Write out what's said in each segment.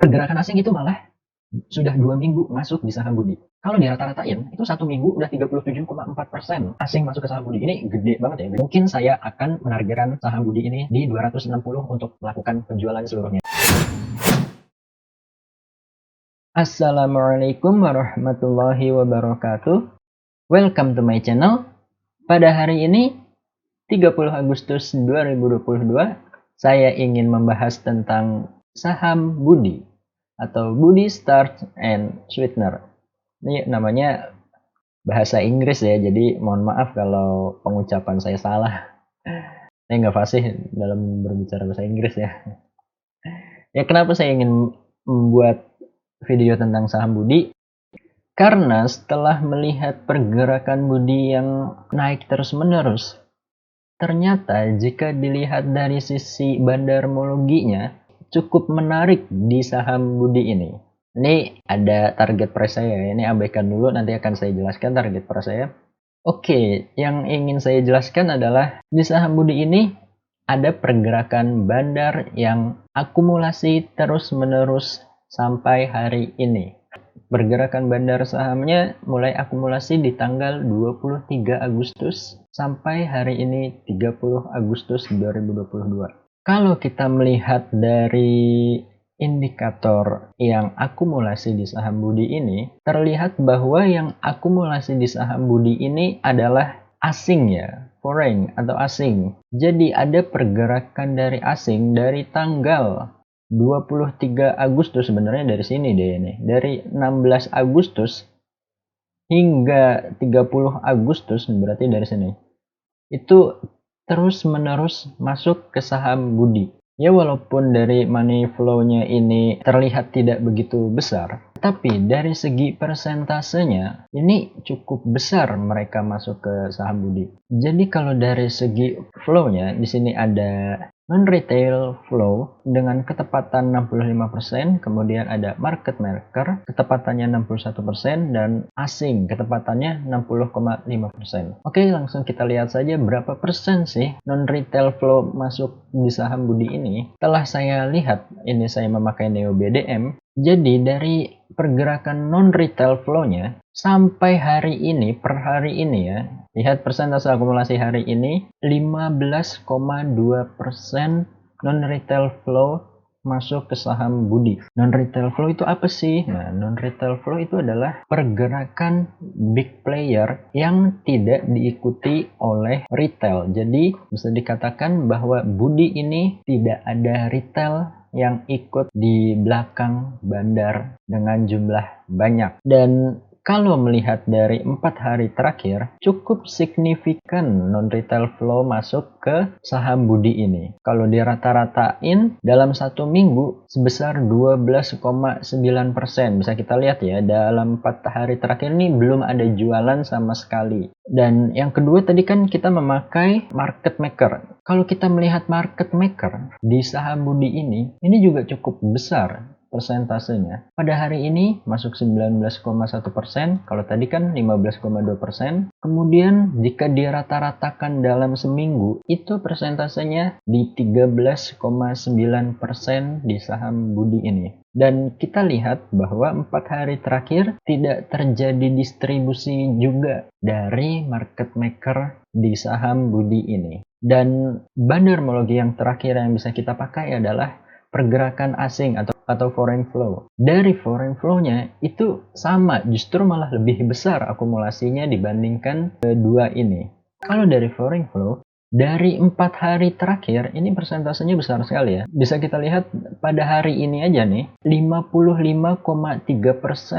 Pergerakan asing itu malah sudah 2 minggu masuk di saham Budi. Kalau di rata-ratain itu 1 minggu udah 37,4% asing masuk ke saham Budi. Ini gede banget ya. Mungkin saya akan menargetkan saham Budi ini di 260 untuk melakukan penjualan seluruhnya. Assalamualaikum warahmatullahi wabarakatuh. Welcome to my channel. Pada hari ini 30 Agustus 2022, saya ingin membahas tentang saham Budi atau Budi Starch and Sweetener. Ini namanya bahasa Inggris ya, jadi mohon maaf kalau pengucapan saya salah. Saya nggak fasih dalam berbicara bahasa Inggris ya. Ya, kenapa saya ingin membuat video tentang saham Budi? Karena setelah melihat pergerakan Budi yang naik terus-menerus, ternyata jika dilihat dari sisi bandarmologinya cukup menarik di saham Budi ini. Ini ada target price saya, ini abaikan dulu, nanti akan saya jelaskan target price saya. Oke, yang ingin saya jelaskan adalah di saham Budi ini ada pergerakan bandar yang akumulasi terus-menerus sampai hari ini. Pergerakan bandar sahamnya mulai akumulasi di tanggal 23 Agustus sampai hari ini 30 Agustus 2022. Kalau kita melihat dari indikator yang akumulasi di saham Budi ini, terlihat bahwa yang akumulasi di saham Budi ini adalah asing ya, foreign atau asing. Jadi ada pergerakan dari asing dari tanggal 23 Agustus, sebenarnya dari sini deh ini. Dari 16 Agustus hingga 30 Agustus, berarti dari sini. Itu terus-menerus masuk ke saham Budi. Ya, walaupun dari money flow-nya ini terlihat tidak begitu besar, tapi dari segi persentasenya ini cukup besar mereka masuk ke saham Budi. Jadi kalau dari segi flow-nya di sini ada non-retail flow dengan ketepatan 65%, kemudian ada market maker ketepatannya 61%, dan asing ketepatannya 60,5%. Oke, langsung kita lihat saja berapa persen sih non-retail flow masuk di saham Budi ini. Setelah saya lihat, ini saya memakai Neo BDM, jadi dari pergerakan non-retail flow-nya sampai hari ini, per hari ini ya, lihat persentase akumulasi hari ini 15,2% non-retail flow masuk ke saham Budi. Non-retail flow itu apa sih? Nah, non-retail flow itu adalah pergerakan big player yang tidak diikuti oleh retail. Jadi bisa dikatakan bahwa Budi ini tidak ada retail yang ikut di belakang bandar dengan jumlah banyak. Dan kalau melihat dari 4 hari terakhir, cukup signifikan non-retail flow masuk ke saham Budi ini. Kalau dirata-ratain dalam 1 minggu sebesar 12,9%. Bisa kita lihat ya, dalam 4 hari terakhir ini belum ada jualan sama sekali. Dan yang kedua tadi kan kita memakai market maker. Kalau kita melihat market maker di saham Budi ini juga cukup besar persentasenya. Pada hari ini masuk 19,1%, kalau tadi kan 15,2%. Kemudian jika dirata-ratakan dalam seminggu, itu persentasenya di 13,9% di saham Budi ini. Dan kita lihat bahwa 4 hari terakhir tidak terjadi distribusi juga dari market maker di saham Budi ini. Dan bandarmologi yang terakhir yang bisa kita pakai adalah pergerakan asing atau foreign flow. Dari foreign flow-nya itu sama, justru malah lebih besar akumulasinya dibandingkan kedua ini. Kalau dari foreign flow, dari 4 hari terakhir ini persentasenya besar sekali ya. Bisa kita lihat pada hari ini aja nih, 55,3%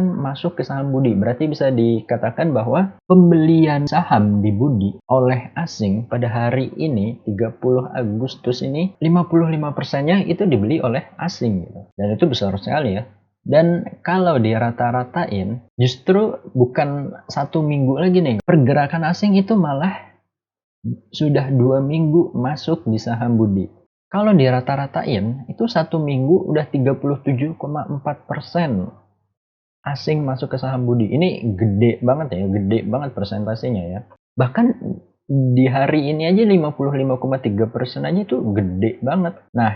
masuk ke saham Budi. Berarti bisa dikatakan bahwa pembelian saham di Budi oleh asing pada hari ini 30 Agustus ini 55%-nya itu dibeli oleh asing gitu. Dan itu besar sekali ya. Dan kalau dirata-ratain, justru bukan 1 minggu lagi nih, pergerakan asing itu malah sudah 2 minggu masuk di saham Budi. Kalau dirata-ratain itu 1 minggu udah 37,4% asing masuk ke saham Budi. Ini gede banget ya, gede banget persentasenya ya. Bahkan di hari ini aja 55,3% aja itu gede banget. Nah,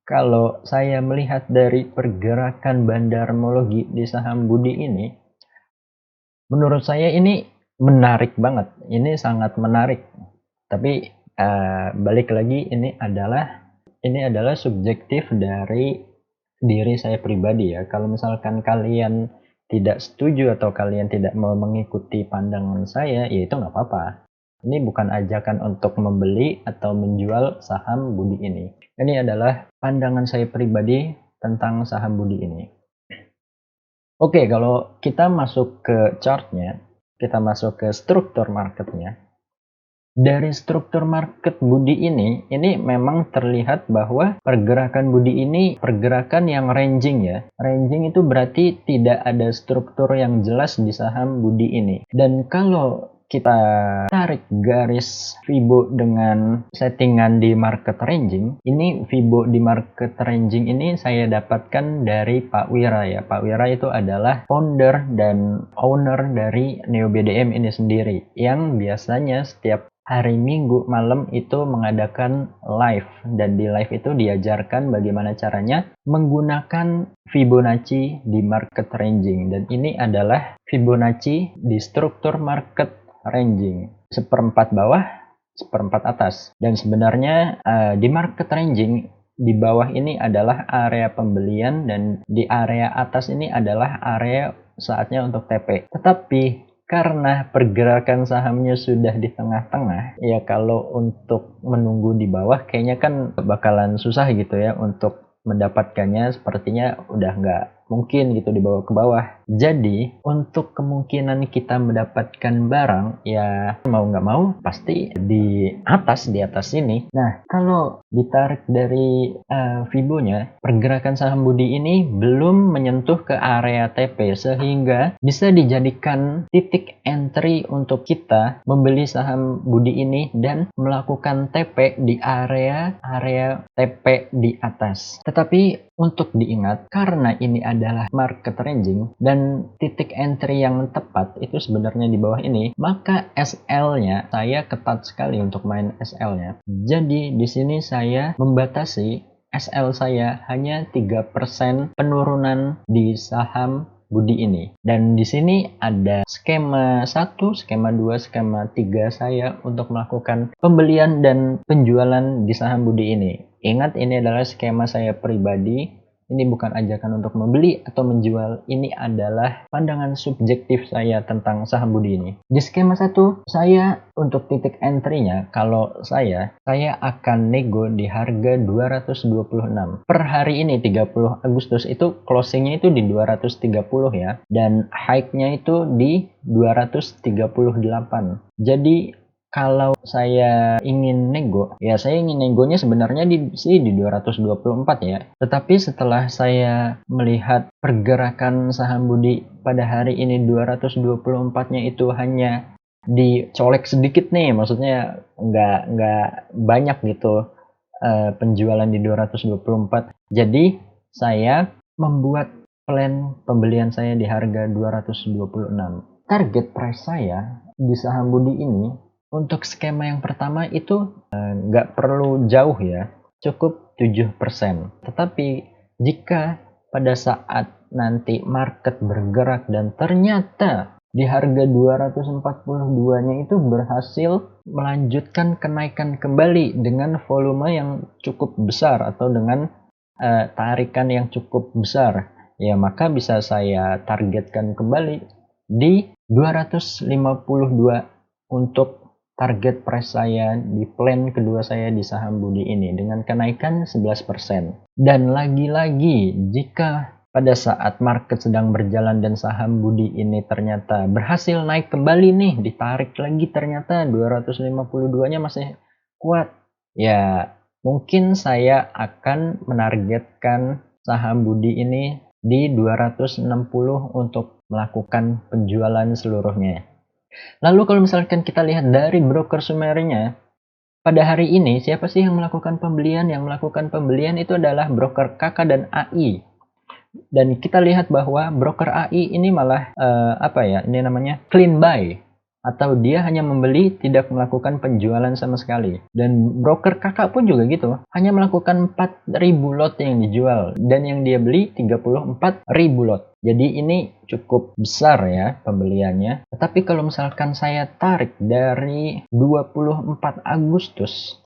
kalau saya melihat dari pergerakan bandarmologi di saham Budi ini, menurut saya ini menarik banget. Ini sangat menarik. Tapi balik lagi, ini adalah subjektif dari diri saya pribadi ya. Kalau misalkan kalian tidak setuju atau kalian tidak mau mengikuti pandangan saya, ya itu nggak apa-apa. Ini bukan ajakan untuk membeli atau menjual saham Budi ini. Ini adalah pandangan saya pribadi tentang saham Budi ini. Oke, kalau kita masuk ke chartnya, kita masuk ke struktur marketnya. Dari struktur market Budi ini memang terlihat bahwa pergerakan Budi ini pergerakan yang ranging ya. Ranging itu berarti tidak ada struktur yang jelas di saham Budi ini. Dan kalau kita tarik garis Fibo dengan settingan di market ranging, ini Fibo di market ranging ini saya dapatkan dari Pak Wira ya. Pak Wira itu adalah founder dan owner dari Neo BDM ini sendiri, yang biasanya setiap hari Minggu malam itu mengadakan live, dan di live itu diajarkan bagaimana caranya menggunakan Fibonacci di market ranging, dan ini adalah Fibonacci di struktur market ranging, seperempat bawah, seperempat atas. Dan sebenarnya di market ranging di bawah ini adalah area pembelian, dan di area atas ini adalah area saatnya untuk TP. Tetapi karena pergerakan sahamnya sudah di tengah-tengah, ya kalau untuk menunggu di bawah kayaknya kan bakalan susah gitu ya untuk mendapatkannya, sepertinya udah nggak mungkin gitu dibawa ke bawah. Jadi untuk kemungkinan kita mendapatkan barang ya mau nggak mau pasti di atas ini. Nah, kalau ditarik dari Fibonya, pergerakan saham Budi ini belum menyentuh ke area TP, sehingga bisa dijadikan titik entry untuk kita membeli saham Budi ini dan melakukan TP di area TP di atas. Tetapi untuk diingat, karena ini adalah market ranging dan titik entry yang tepat itu sebenarnya di bawah ini, maka SL-nya saya ketat sekali untuk main SL-nya. Jadi di sini saya membatasi SL saya hanya 3% penurunan di saham Budi ini. Dan di sini ada skema 1, skema 2, skema 3 saya untuk melakukan pembelian dan penjualan di saham Budi ini. Ingat, ini adalah skema saya pribadi. Ini bukan ajakan untuk membeli atau menjual. Ini adalah pandangan subjektif saya tentang saham Budi ini. Di skema 1, saya untuk titik entry-nya, kalau saya akan nego di harga 226. Per hari ini 30 Agustus itu closing-nya itu di 230 ya. Dan high-nya itu di 238. Jadi kalau saya ingin nego, ya saya ingin negonya sebenarnya di 224 ya. Tetapi setelah saya melihat pergerakan saham Budi pada hari ini 224-nya itu hanya dicolek sedikit nih, maksudnya nggak banyak gitu penjualan di 224. Jadi saya membuat plan pembelian saya di harga 226. Target price saya di saham Budi ini untuk skema yang pertama itu nggak perlu jauh ya, cukup 7%. Tetapi jika pada saat nanti market bergerak dan ternyata di harga 242-nya itu berhasil melanjutkan kenaikan kembali dengan volume yang cukup besar atau dengan tarikan yang cukup besar, ya maka bisa saya targetkan kembali di 252 untuk target price saya di plan kedua saya di saham Budi ini dengan kenaikan 11%. Dan lagi-lagi jika pada saat market sedang berjalan dan saham Budi ini ternyata berhasil naik kembali nih, ditarik lagi ternyata 252-nya masih kuat, ya mungkin saya akan menargetkan saham Budi ini di 260 untuk melakukan penjualan seluruhnya. Lalu kalau misalkan kita lihat dari broker summary-nya, pada hari ini siapa sih yang melakukan pembelian? Yang melakukan pembelian itu adalah broker KK dan AI. Dan kita lihat bahwa broker AI ini malah ini namanya clean buy. atau dia hanya membeli, tidak melakukan penjualan sama sekali. Dan broker kakak pun juga gitu, hanya melakukan 4.000 lot yang dijual, dan yang dia beli 34.000 lot. Jadi ini cukup besar ya pembeliannya. Tetapi kalau misalkan saya tarik dari 24 Agustus,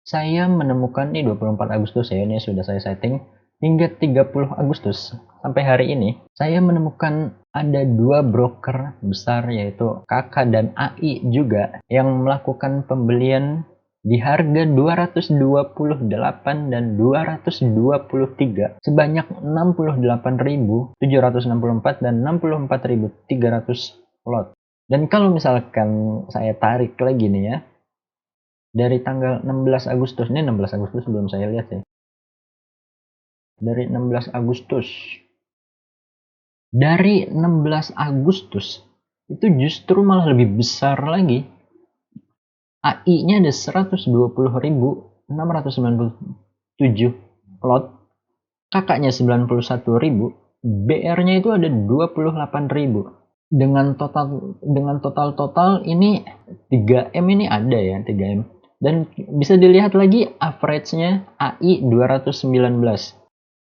saya menemukan nih 24 Agustus ya, ini sudah saya setting, hingga 30 Agustus sampai hari ini saya menemukan ada 2 broker besar, yaitu KK dan AI juga, yang melakukan pembelian di harga 228 dan 223 sebanyak 68.764 dan 64.300 lot. Dan kalau misalkan saya tarik lagi nih ya, dari tanggal 16 Agustus, ini 16 Agustus belum saya lihat ya. Dari 16 Agustus. Dari 16 Agustus itu justru malah lebih besar lagi. AI-nya ada 120.697 lot, kakaknya 91.000, BR-nya itu ada 28.000. Dengan total ini 3M ini ada ya, 3M. Dan bisa dilihat lagi average-nya AI 219.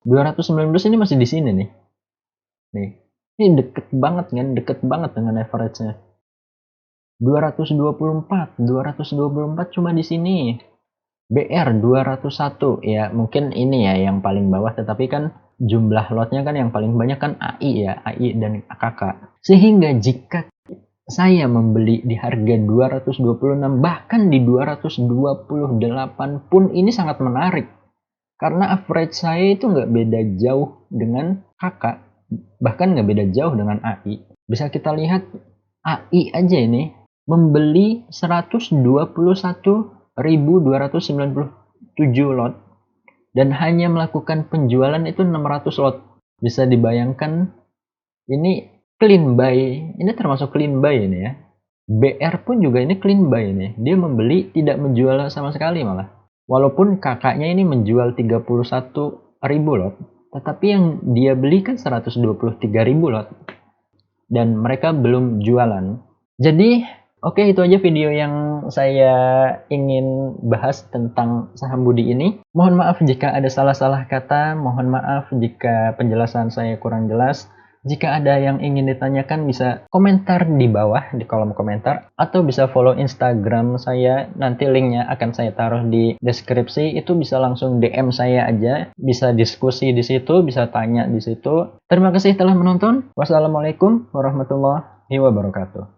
219 ini masih di sini nih. Nih. Ini deket banget kan, deket banget dengan average-nya. 224 cuma di sini. BR 201, ya mungkin ini ya yang paling bawah, tetapi kan jumlah lotnya kan yang paling banyak kan AI ya, AI dan KK. Sehingga jika saya membeli di harga 226 bahkan di 228 pun ini sangat menarik. Karena average saya itu nggak beda jauh dengan KK, bahkan nggak beda jauh dengan AI. Bisa kita lihat AI aja ini membeli 121.297 lot dan hanya melakukan penjualan itu 600 lot. Bisa dibayangkan ini clean buy, ini termasuk clean buy ini ya. BR pun juga ini clean buy ini, dia membeli tidak menjual sama sekali malah. Walaupun kakaknya ini menjual 31.000 lot, tetapi yang dia beli kan 123.000 lot. Dan mereka belum jualan. Jadi, oke, itu aja video yang saya ingin bahas tentang saham Budi ini. Mohon maaf jika ada salah-salah kata, mohon maaf jika penjelasan saya kurang jelas. Jika ada yang ingin ditanyakan bisa komentar di bawah di kolom komentar, atau bisa follow Instagram saya, nanti linknya akan saya taruh di deskripsi. Itu bisa langsung DM saya aja, bisa diskusi di situ, bisa tanya di situ. Terima kasih telah menonton. Wassalamualaikum warahmatullahi wabarakatuh.